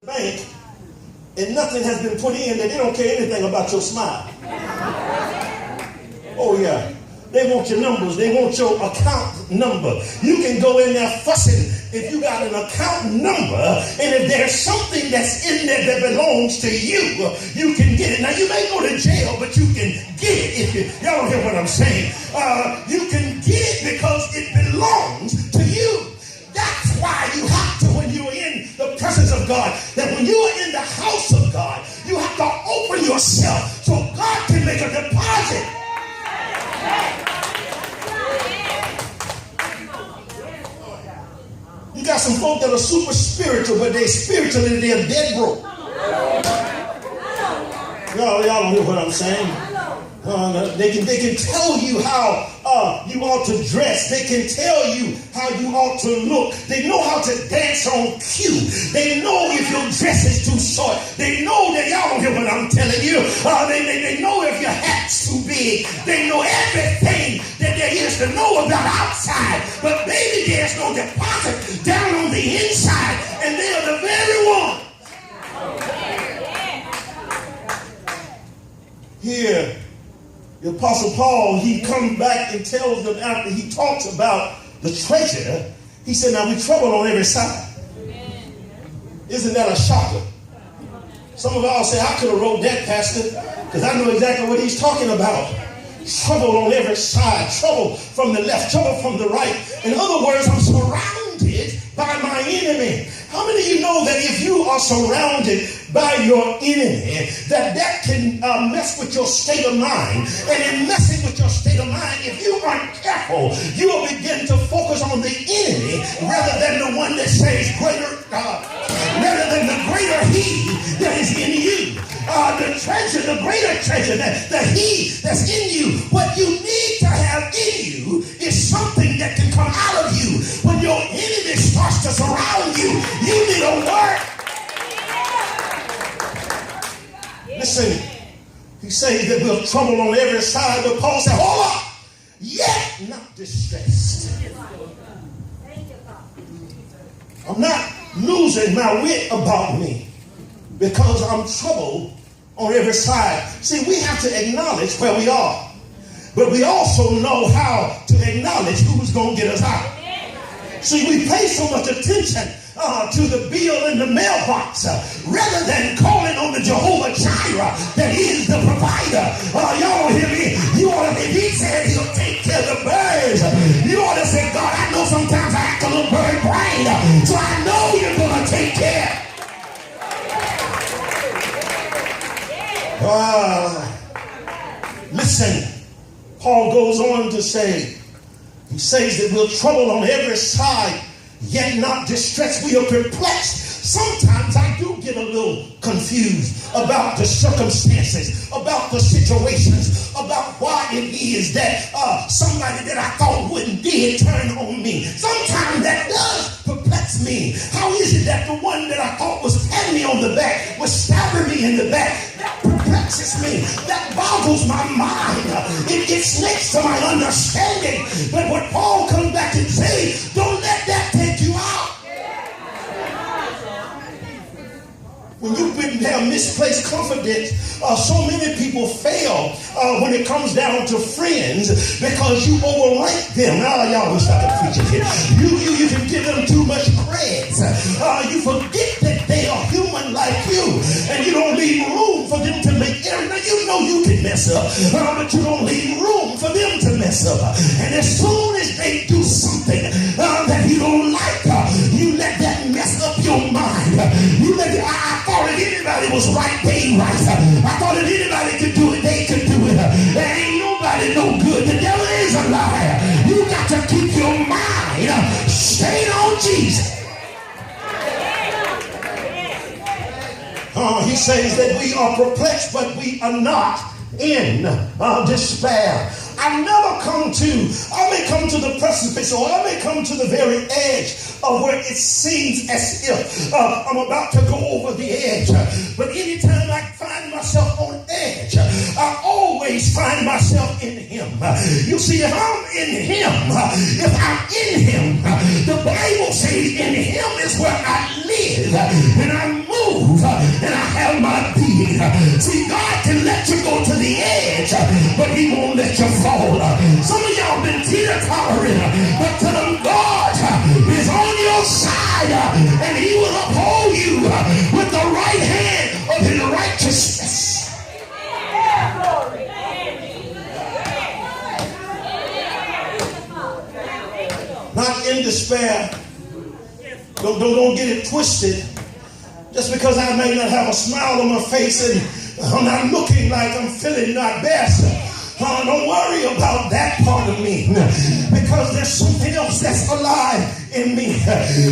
bank and nothing has been put in, that they don't care anything about your smile. Oh yeah. They want your numbers. They want your account number. You can go in there fussing if you got an account number, and if there's something that's in there that belongs to you, you can get it. Now, you may go to jail, but you can get it. Y'all don't hear what I'm saying. You can get it because it belongs to you. That's why you have to, when you're in the presence of God, that when you are in the house of God, you have to open yourself so God can make a deposit. You got some folk that are super spiritual, but they're spiritual and they're dead broke. Y'all don't hear what I'm saying? They can tell you how you ought to dress. They can tell you how you ought to look. They know how to dance on cue. They know if your dress is too short. They know that y'all don't hear what I'm telling you. They know if your hat's too big. They know everything that there is to know about outside. But maybe there's no deposit down on the inside, and they are the very one. Here, the Apostle Paul, he comes back and tells them after he talks about the treasure, he said, now we trouble on every side. Isn't that a shocker? Some of y'all say, I could have wrote that, Pastor, because I know exactly what he's talking about. Trouble on every side, trouble from the left, trouble from the right. In other words, I'm surrounded by my enemy. How many of you know that if you are surrounded by your enemy, that can mess with your state of mind? And in messing with your state of mind, if you aren't careful, you will begin to focus on the enemy rather than the one that says rather than the greater he that is in you. The treasure, the greater treasure, the he that's in you. What you need to have in you is something that can come out of you. When your enemy starts to surround you, you need a word. Listen, he says that we're troubled on every side, but Paul said, hold up, yet not distressed. I'm not losing my wit about me because I'm troubled on every side. See, we have to acknowledge where we are, but we also know how to acknowledge who's going to get us out. See, we pay so much attention to the bill in the mailbox rather than calling on the Jehovah Jireh that is the provider. Y'all don't hear me? You ought to, if he said he'll take care of the birds, you ought to say, God, I know sometimes I act a little bird brain, so I know you're going to take care. Listen, Paul goes on to say, he says that we're troubled on every side, yet not distressed. We are perplexed. Sometimes I do get a little confused about the circumstances, about the situations, about why it is that somebody that I thought wouldn't did turn on me. Sometimes that does perplex me. How is it that the one that I thought was patting me on the back was stabbing me in the back? That perplexes me. That boggles my mind. It snakes to my understanding. But what Paul comes back and says, don't let that take you out. When you have misplaced confidence, so many people fail when it comes down to friends because you overrank them. Now y'all will start preaching here. You can give them too much credit. You forget that they are human like you, and you don't leave room for them to make errors. Now you know you can mess up, but you don't leave room for them to mess up. And as soon as they do something that you don't like, you let that mess up your mind. You let it. I thought if anybody was right, they right. I thought if anybody could do it, they could do it. There ain't nobody no good. The devil is a liar. You got to keep your mind stayed on Jesus. He says that we are perplexed, but we are not in despair. I may come to the precipice, or I may come to the very edge of where it seems as if I'm about to go over the edge. But anytime I find myself on edge, I always find myself in him. You see, if I'm in him, the Bible says in him is where I live and I move See, God can let you go to the edge, but he won't let you fall. Some of y'all been teeter-tottering, but tell them God is on your side, and he will uphold you with the right hand of his righteousness. Not in despair. Don't get it twisted. Just because I may not have a smile on my face and I'm not looking like I'm feeling not best, don't worry about that part of me, because there's something else that's alive in me.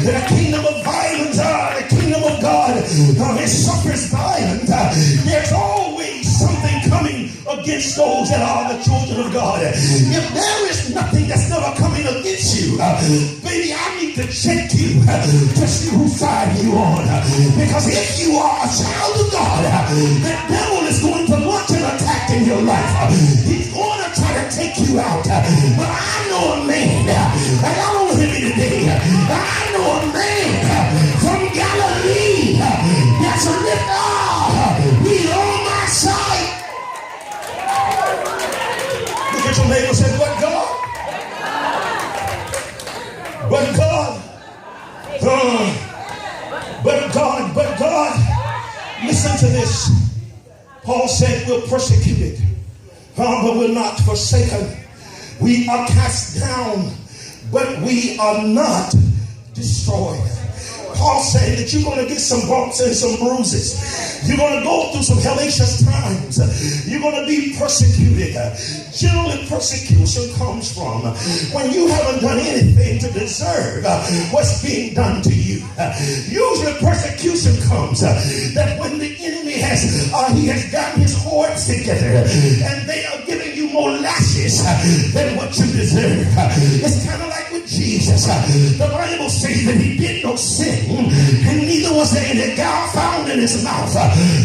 The kingdom of violence, the kingdom of God, it suffers violence. There's always something coming against those that are the children of God. If there is nothing that's never coming against you, baby, I need to check you to see whose side you on. Because if you are a child of God, the devil is going to launch an attack in your life. He's going to try to take you out. But I know a man, and I don't hear me today, I know a man from Galilee that's a little, he's on my side. Look at your neighbor and say, but God. But God. But God. Listen to this. Paul said we're persecuted, but we're not forsaken. We are cast down, but we are not destroyed. Paul said that you're going to get some bumps and some bruises. You're going to go through some hellacious times. You're going to be persecuted. Generally, persecution comes from when you haven't done anything to deserve what's being done to you. Usually, persecution comes that when the enemy has gotten his hordes together and they are giving you more lashes than what you deserve. It's kind of like with Jesus. The Bible says that he did no sin, and neither was there any gall found in his mouth.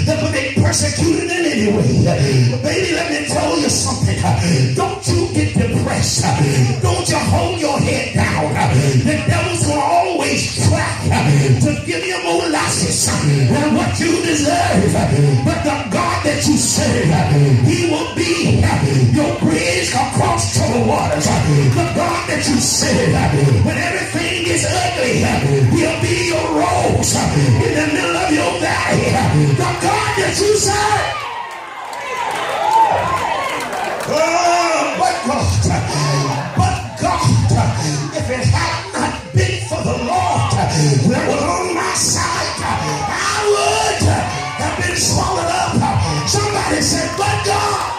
But they persecuted him anyway. Baby, let me tell you something. Don't you get depressed. Don't you hold your head down. The devil's going to always try to give you more lashes than what you deserve. But the God that you serve, he will be your bridge across troubled waters. The God that you serve, when everything is ugly, he'll be your rose in the middle of your valley. The God that you serve. But God, if it had not been for the Lord that was on my side, I would have been swallowed up. Somebody said, but God.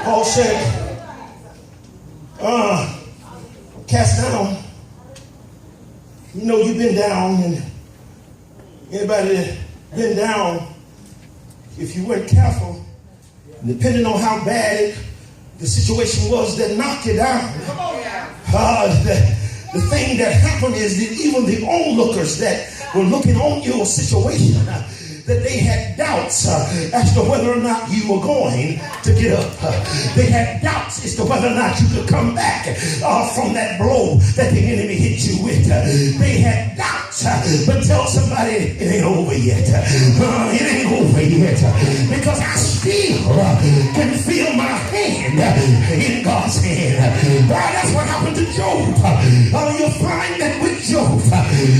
Paul said, cast down. You know you've been down, and anybody that been down, if you weren't careful, depending on how bad the situation was that knocked you down, the thing that happened is that even the onlookers that were looking on your situation, that they had doubts as to whether or not you were going to get up. They had doubts as to whether or not you could come back from that blow that the enemy hit you with. They had doubts, but tell somebody it ain't over yet. It ain't over yet. Because I still can feel my hand in God's hand. That's what happened to Job. You'll find that with Job,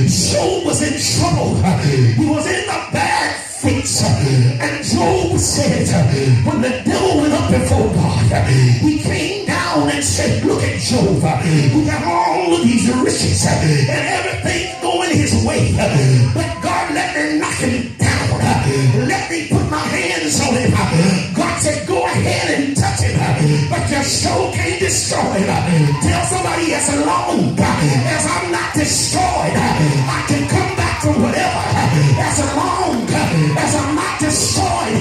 Job was in trouble. He was in a bad fix. And Job said, when the devil went up before God, he came down and said, look at Job. He got all of these riches and everything going his way. But God, let me knock him down. Let me put my hands on him. God said, go ahead and touch him, but your soul can't destroy him. Tell somebody, as long as I'm not destroyed, I can come back from whatever. As long as I'm not destroyed,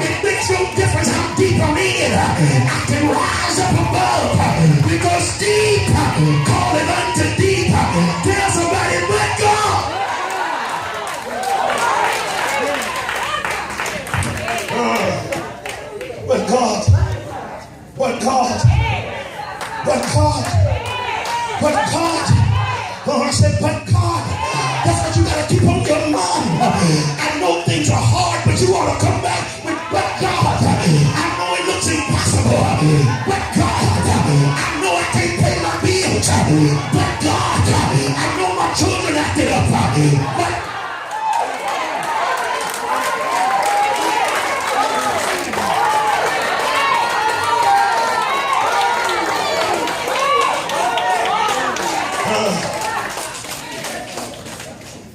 it makes no difference how deep I'm in. I can rise up above, because deep calleth unto deep. Tell somebody, but God. But God, but God, but God, But God, I said, but God, that's what you got to keep on your mind. I know things are hard, but you ought to come back with, but God, I know it looks impossible, but God, I know I can't pay my bills, but God, I know my children acted up, but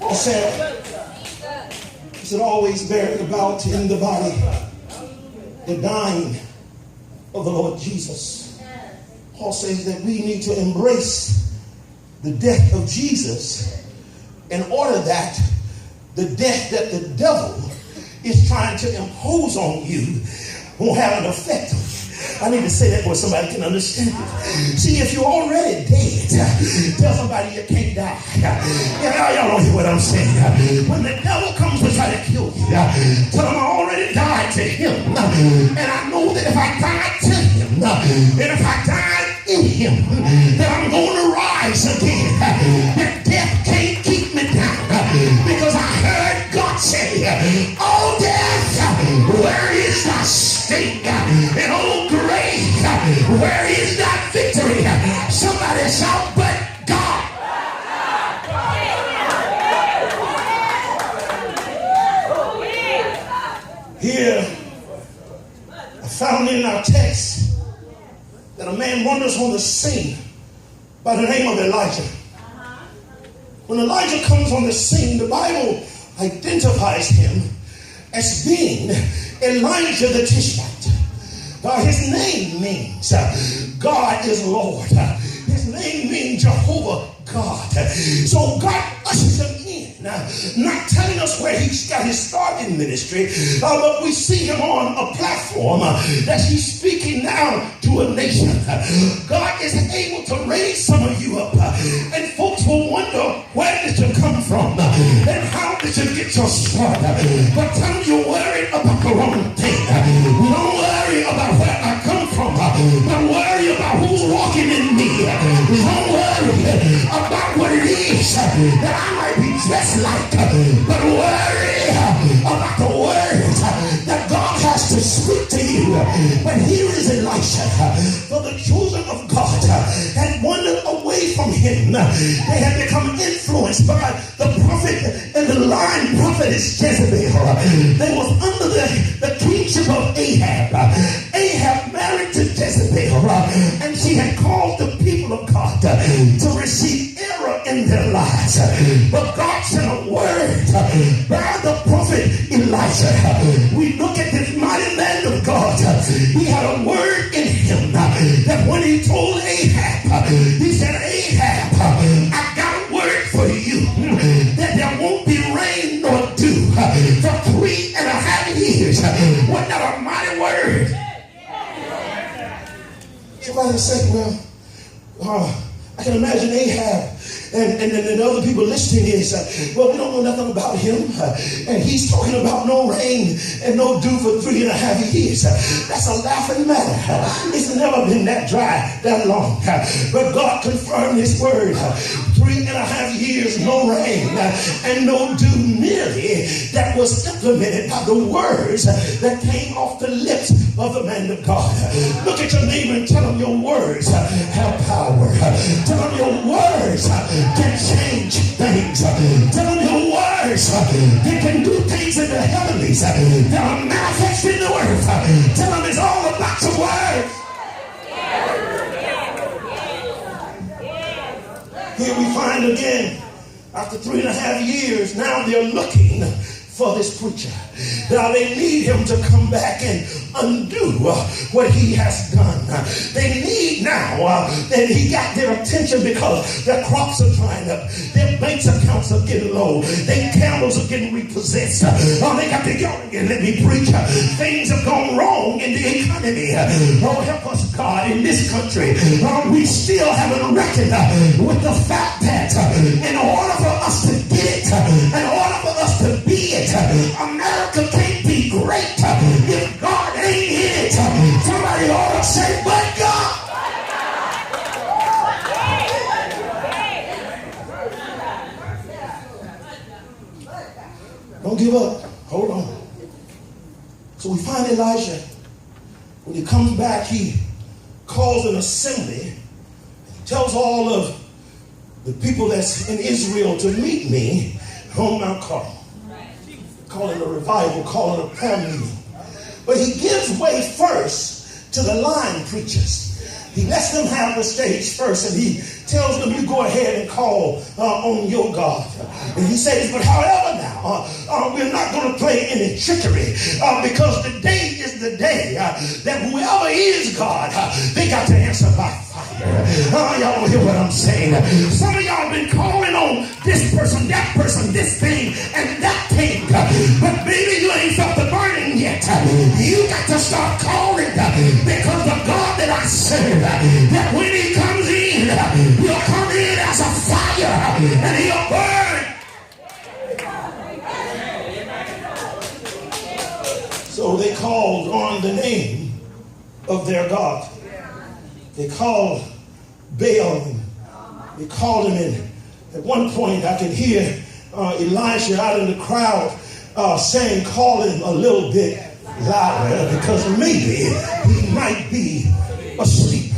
he said, always bearing about in the body the dying of the Lord Jesus. Paul says that we need to embrace the death of Jesus in order that the death that the devil is trying to impose on you won't have an effect on you. I need to say that where somebody can understand it. See, if you're already dead, tell somebody you can't die. Y'all don't hear what I'm saying. When the devil comes to try to kill you, tell him I already died to him. And I know that if I died to him, and if I died in him, that I'm going to rise again. That death can't keep me down. Because I heard God say, oh death, where is thy sting? And oh grave, where is thy victory? Somebody shout, but God. Here, I found in our text that a man wanders on the scene by the name of Elijah. When Elijah comes on the scene, the Bible identifies him as being Elijah the Tishbite. His name means God is Lord. His name means Jehovah God. So God ushers him in, not telling us where he got his start in ministry, but we see him on a platform that he's speaking now to a nation. God is able to raise some of you up, and folks will wonder, where did you come from and how did you get your start? But tell them you're worried about the wrong thing. Don't worry about where I come from, but worry about who's walking in me. Don't worry about what it is that I might be dressed like, but worry about the words that God has to speak to you. But here is Elisha. For the children of God had wandered away from him. They had become influenced by the prophet and the lying prophetess Jezebel. They was under the kingship of Ahab. Ahab married to Jezebel, and she had caused the people of God to receive error in their lives. But God sent a word by the prophet Elijah. We look at this mighty man of God. He had a word in him that when he told Ahab, he said, Ahab, I got a word for you that there won't be rain nor dew for 3.5 years. Wasn't that a mighty word? Somebody say, well, I can imagine Ahab and the other people listening is, well, we don't know nothing about him. And he's talking about no rain and no dew for 3.5 years. That's a laughing matter. It's never been that dry that long. But God confirmed his word. 3.5 years, no rain and no dew nearly. That was implemented by the words that came off the lips of the man of God. Look at your neighbor and tell him your words have power. Tell them your words can change things. Tell them your words they can do things in the heavenlies that are manifested in the earth. Tell them it's all about your words. Here we find again, after 3.5 years, now they're looking for this preacher. Now they need him to come back and undo what he has done. They need now that he got their attention because their crops are drying up. Their bank accounts are getting low. Their camels are getting repossessed. They got to go and let me preach. Things have gone wrong in the economy. Oh, help us, God, in this country. We still haven't reckoned with the fact that in order for us to get it, in order for us to be it, America can't be great if God ain't in it. Somebody ought to say, but God. give up. Hold on. So we find Elijah. When he comes back, he calls an assembly, tells all of the people that's in Israel to meet me on Mount Carmel. Calling a revival, calling a prayer meeting. But he gives way first to the line preachers. He lets them have the stage first, and he tells them, you go ahead and call on your God. And he says, but however now, we're not going to play any trickery, because the day is the day that whoever is God, they got to answer by fire. Y'all don't hear what I'm saying. Some of y'all been calling on this person, that person, this thing, and that thing. But baby, you ain't felt the burning yet. You got to start calling, because the God that I serve, that when he comes in, he'll come in as a fire and he'll burn. So they called on the name of their God. They called Baal, and they called him in. At one point I could hear Elijah out in the crowd saying, call him a little bit louder, because maybe he might be asleep.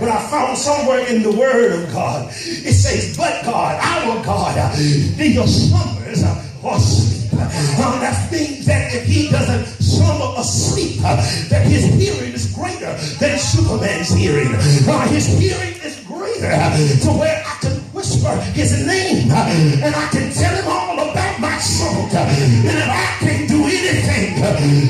But I found somewhere in the word of God, it says, but God, our God, in your slumbers or sleep. That means that if he doesn't slumber or sleep, that his hearing is greater than Superman's hearing. His hearing is greater to where I can whisper his name and I can tell him all about my trouble. And if I can't do anything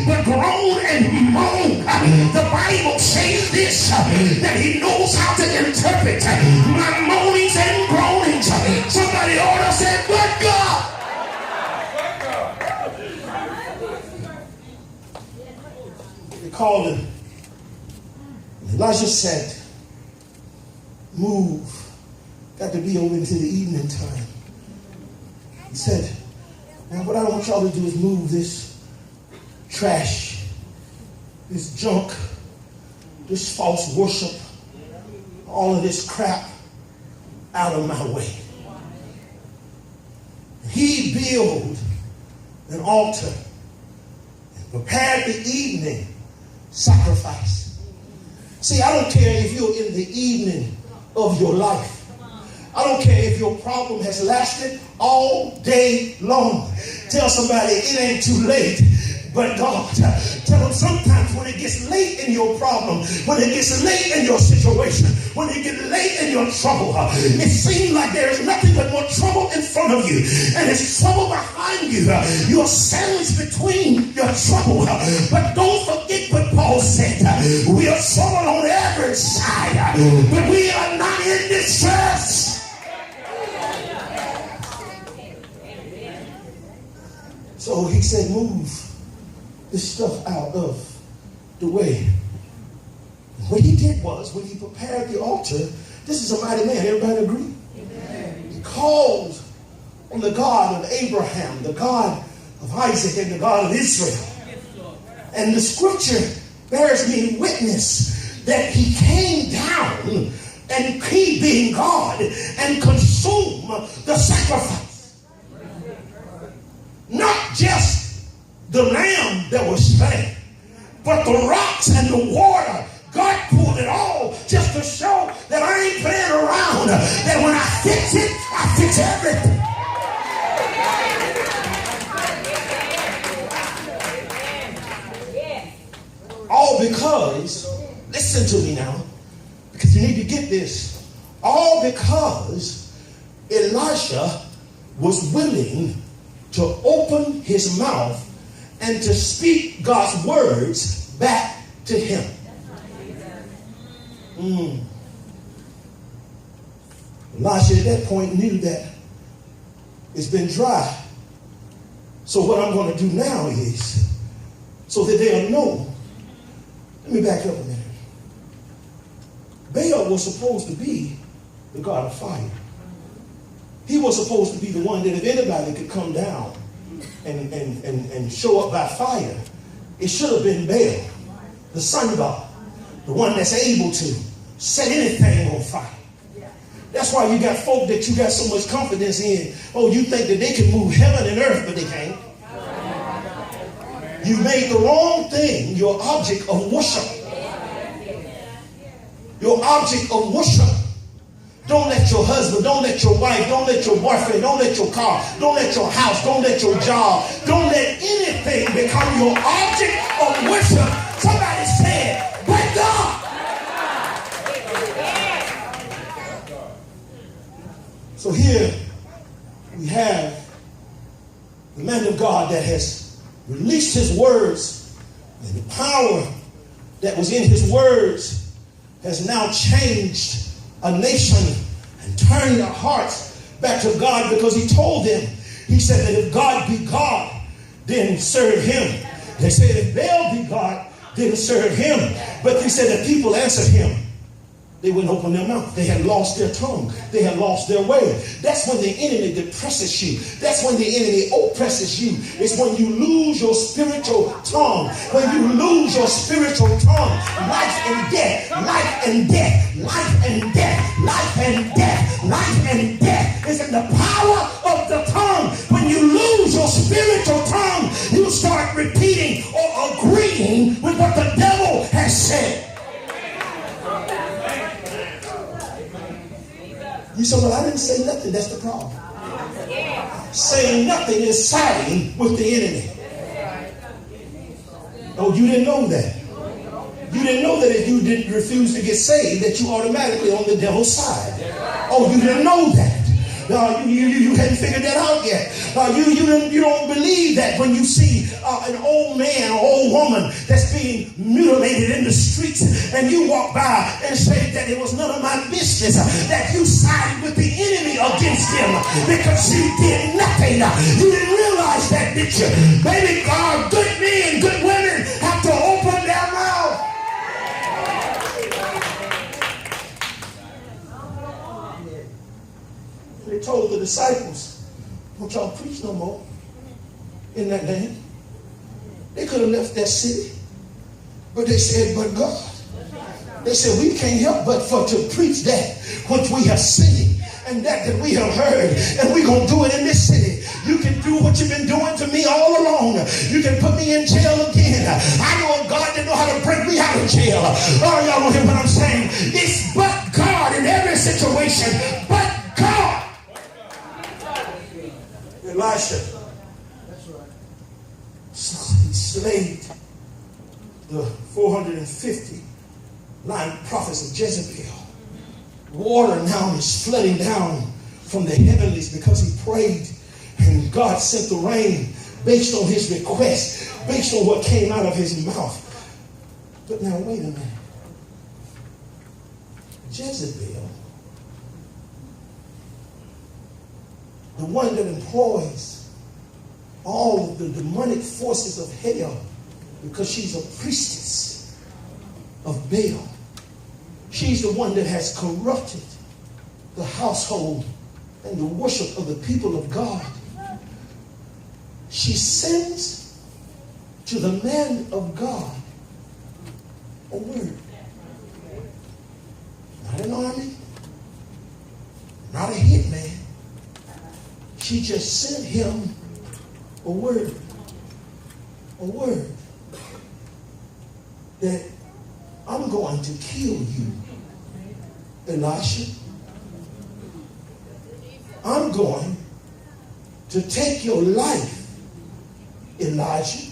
but groan and moan, the Bible says this, that he knows how to interpret my moanings and groanings. Somebody ought to say, but God. They called him. Elijah said, move. Got to be over into the evening time. He said, now what I want y'all to do is move this trash, this junk, this false worship, all of this crap out of my way. He built an altar and prepared the evening sacrifice. See, I don't care if you're in the evening of your life. I don't care if your problem has lasted all day long. Tell somebody it ain't too late, but God. Tell them sometimes when it gets late in your problem, when it gets late in your situation, when it gets late in your trouble, it seems like there is nothing but more trouble in front of you, and it's trouble behind you. You're sandwiched between your trouble. But don't forget what Paul said. We are troubled on every side, but we are not in distress. So he said, move this stuff out of the way. What he did was, when he prepared the altar, this is a mighty man. Everybody agree? Amen. He called on the God of Abraham, the God of Isaac, and the God of Israel. And the scripture bears me witness that he came down, and he being God, and consumed the sacrifice. Not just the lamb that was slain, but the rocks and the water. God pulled it all just to show that I ain't playing around. That when I fix it, I fix everything. All because, listen to me now, because you need to get this. All because Elisha was willing to open his mouth and to speak God's words back to him. Elisha at that point knew that it's been dry. So what I'm going to do now is, so that they'll know. Let me back up a minute. Baal was supposed to be the god of fire. He was supposed to be the one that if anybody could come down and show up by fire, it should have been Baal, the sun god, the one that's able to set anything on fire. That's why you got folk that you got so much confidence in. Oh, you think that they can move heaven and earth, but they can't. You made the wrong thing your object of worship. Your object of worship. Don't let your husband, don't let your wife, don't let your boyfriend, don't let your car, don't let your house, don't let your job, don't let anything become your object of worship. Somebody said, but God. So here we have the man of God that has released his words, and the power that was in his words has now changed a nation and turned their hearts back to God, because he told them, he said that if God be God, then serve him. They said if Baal be God, then serve him. But he said that people answered him. They wouldn't open their mouth. They had lost their tongue. They had lost their way. That's when the enemy depresses you. That's when the enemy oppresses you. It's when you lose your spiritual tongue. When you lose your spiritual tongue. Life and death. Life and death. Life and death. Life and death. Life and death is in the power of the tongue. When you lose your spiritual tongue, you start repeating or agreeing with what the devil has said. You say, well, I didn't say nothing. That's the problem. Saying nothing is siding with the enemy. Oh, you didn't know that. You didn't know that if you didn't refuse to get saved, that you automatically on the devil's side. Oh, you didn't know that. You hadn't figured that out yet. You don't believe that when you see an old man or old woman that's being mutilated in the streets, and you walk by and say that it was none of my business, that you sided with the enemy against him because you did nothing. You didn't realize that, did you? Baby, good men, good women have to open their mouth. They told the disciples, don't y'all preach no more in that land. They could have left that city. But they said, but God. They said, we can't help but for to preach that which we have seen and that we have heard. And we're going to do it in this city. You can do what you've been doing to me all along. You can put me in jail again. I know a God that know how to break me out of jail. Oh, y'all don't hear what I'm saying. It's but God in every situation. But God. Elisha, he slayed the 459 prophets of Jezebel. Water now is flooding down from the heavenlies because he prayed, and God sent the rain based on his request, based on what came out of his mouth. But now wait a minute. Jezebel, the one that employs all of the demonic forces of hell, because she's a priestess of Baal. She's the one that has corrupted the household and the worship of the people of God. She sends to the man of God a word. Not an army, not a hitman. She just sent him a word. A word. That I'm going to kill you, Elisha. I'm going to take your life, Elijah,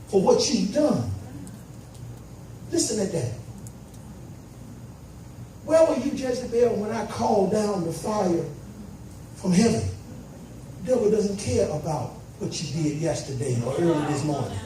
for what you've done. Listen at that. Where were you, Jezebel, when I called down the fire from heaven? The devil doesn't care about what you did yesterday or early this morning.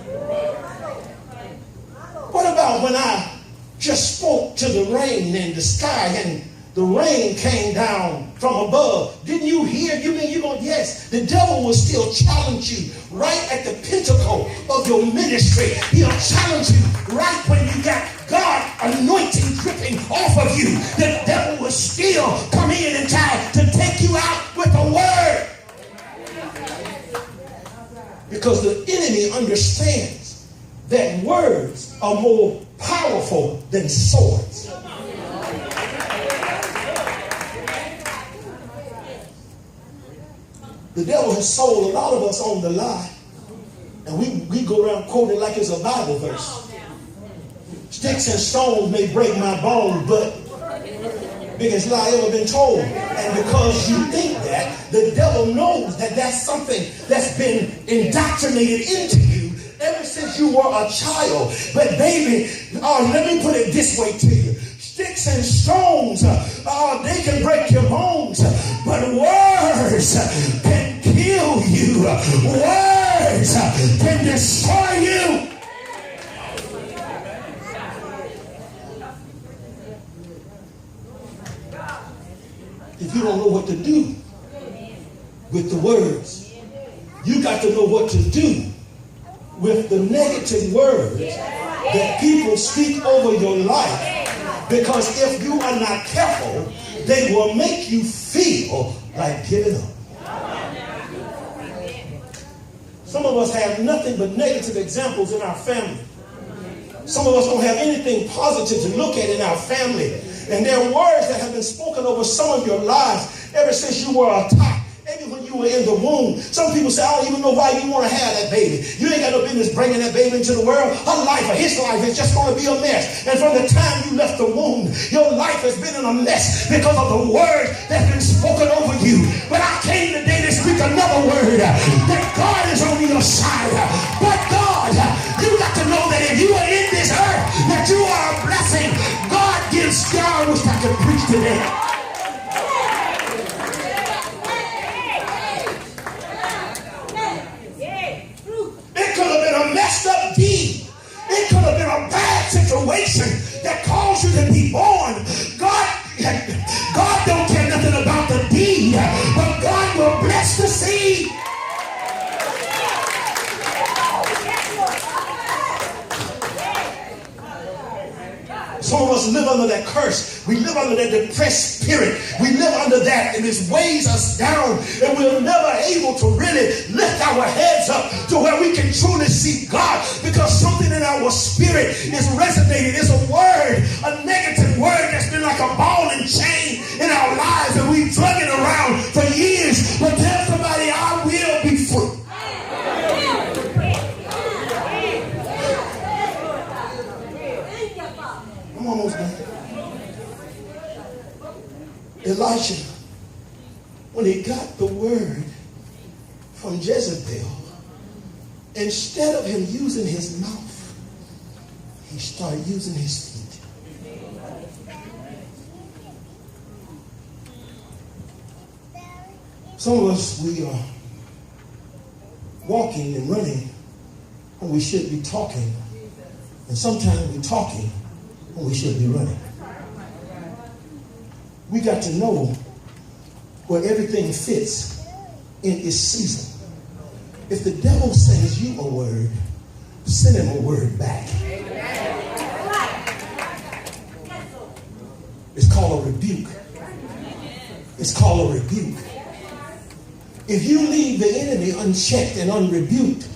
What about when I just spoke to the rain in the sky and the rain came down from above? Didn't you hear? You mean you're going, yes, the devil will still challenge you right at the pinnacle of your ministry. He'll challenge you right when you got God anointing dripping off of you. The devil will still come in and try to take you out with a word. Because the enemy understands that words are more powerful than swords. The devil has sold a lot of us on the lie. And we go around quoting it like it's a Bible verse. Sticks and stones may break my bones, but biggest lie ever been told. And because you think that, the devil knows that that's something that's been indoctrinated into you ever since you were a child. But baby, let me put it this way to you. Sticks and stones, they can break your bones, but words can kill you. Words can destroy you. If you don't know what to do with the words, you got to know what to do with the negative words that people speak over your life. Because if you are not careful, they will make you feel like giving up. Some of us have nothing but negative examples in our family. Some of us don't have anything positive to look at in our family. And there are words that have been spoken over some of your lives ever since you were a tot. Maybe when you were in the womb. Some people say, I don't even know why you want to have that baby. You ain't got no business bringing that baby into the world. Her life or his life is just going to be a mess. And from the time you left the womb, your life has been in a mess because of the word that's been spoken over you. But I came today to speak another word, that God is on your side. But God, you got to know that if you are in this earth, that you are a blessing. God gives God. I wish I could preach today. It could have been a messed up deed. It could have been a bad situation that caused you to be born. God don't care nothing about the deed, but God will bless the seed. Some of us live under that curse. We live under that depressed spirit. We live under that, and it weighs us down, and we're never able to really lift our heads up to where we can truly see God, because something in our spirit is resonating. It's a word, a negative word that's been like a ball and chain in our lives, and we've drug it around for years. But tell somebody, I will be free. I'm almost done. Elisha, when he got the word from Jezebel, instead of him using his mouth, he started using his feet. Some of us, we are walking and running when we should be talking. And sometimes we're talking when we should be running. We got to know where everything fits in its season. If the devil sends you a word, send him a word back. It's called a rebuke. It's called a rebuke. If you leave the enemy unchecked and unrebuked,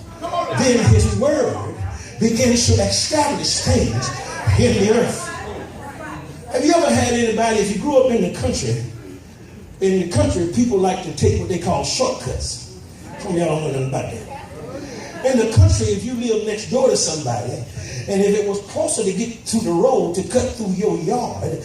then his word begins to establish things in the earth. Have you ever had anybody, if you grew up in the country, people like to take what they call shortcuts. Some of y'all don't know nothing about that. In the country, if you live next door to somebody, and if it was closer to get to the road to cut through your yard,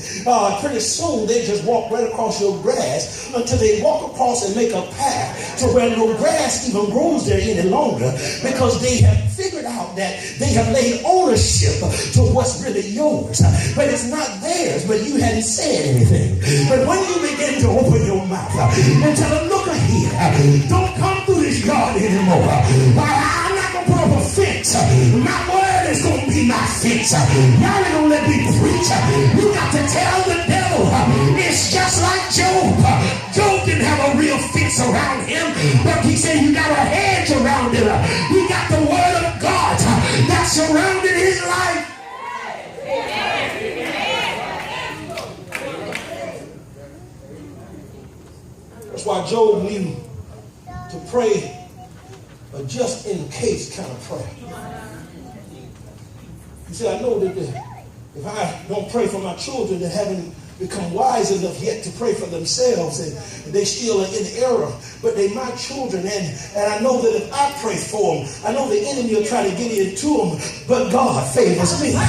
pretty soon they just walk right across your grass until they walk across and make a path to where no grass even grows there any longer, because they have figured out that they have laid ownership to what's really yours. But it's not theirs, but you hadn't said anything. But when you begin to open your mouth and tell them, look here, don't come through this yard anymore. I'm not going to put up a fence. My word is going to be my fence. Y'all ain't going to let me preach. You got to tell the devil, it's just like Job. Job didn't have a real fence around him, but he said you got a hedge around him. He got the word of God that surrounded his life. That's why Job knew to pray a just in case kind of prayer. He said, I know that if I don't pray for my children that haven't become wise enough yet to pray for themselves, and they still are in error, but they my children, and I know that if I pray for them, I know the enemy will try to get into them, but God favors me. See,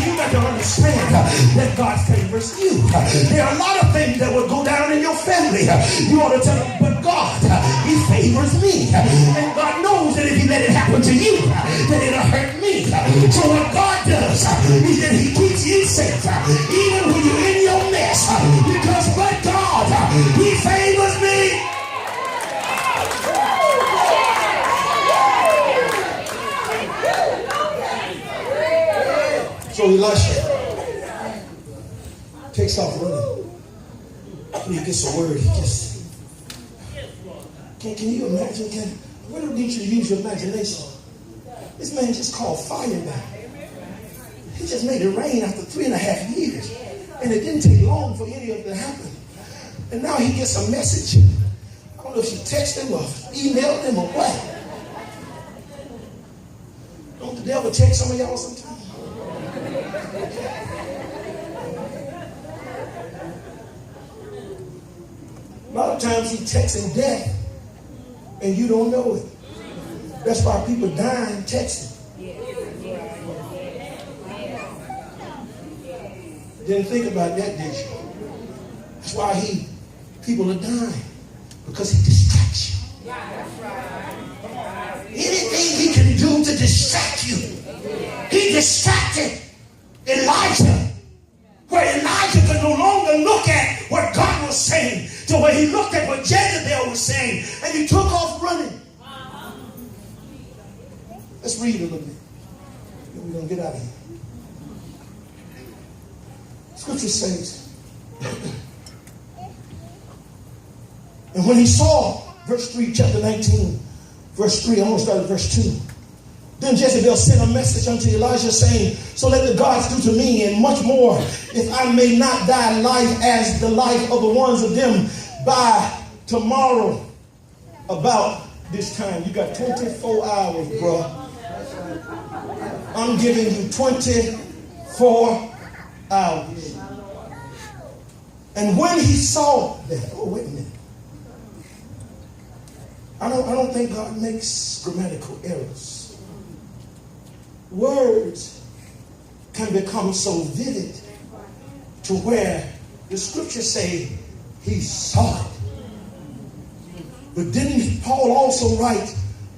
you got to understand that God favors you. There are a lot of things that will go down in your family. You ought to tell them, but God, he favors me, and God knows that if he let it happen to you, that it'll hurt me. So what God does is that he keeps you safe, even when you're in your mess, because but God, he favors me. So Elisha takes off running. When he gets a word, he just can you imagine? We don't need you to use your imagination. This man just called fire down. He just made it rain after 3.5 years. And it didn't take long for any of it to happen. And now he gets a message. I don't know if she texted him or emailed him or what. Don't the devil text some of y'all sometimes? A lot of times he texting death and you don't know it. That's why people dying texting. Didn't think about that, did you? That's why people are dying, because he distracts you. Anything he can do to distract you. He distracted Elijah, where Elijah could no longer look at what God was saying, to where he looked at what Jezebel was saying, and he took off running. Let's read a little bit. Then we're going to get out of here. Scripture says, and when he saw, verse 3, chapter 19, verse 3, I'm going to start at verse 2. Then Jezebel sent a message unto Elijah, saying, so let the gods do to me, and much more, if I may not die life as the life of the ones of them by tomorrow about this time. You got 24 hours, bro. I'm giving you 24 hours. And when he saw that, oh, wait a minute. I don't think God makes grammatical errors. Words can become so vivid to where the scriptures say he saw it. But didn't Paul also write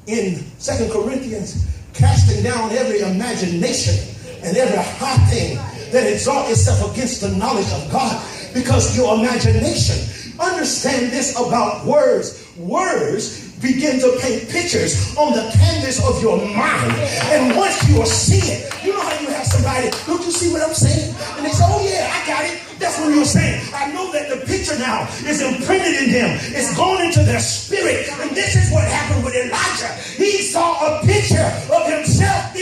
in 2 Corinthians, casting down every imagination and every high thing that exalts itself against the knowledge of God? Because your imagination, understand this about words. Words begin to paint pictures on the canvas of your mind. And once you see it, you know how you have somebody, don't you see what I'm saying? And they say, oh yeah, I got it. That's what you're saying. I know that the picture now is imprinted in them. It's gone into their spirit. And this is what happened with Elijah. He saw a picture of himself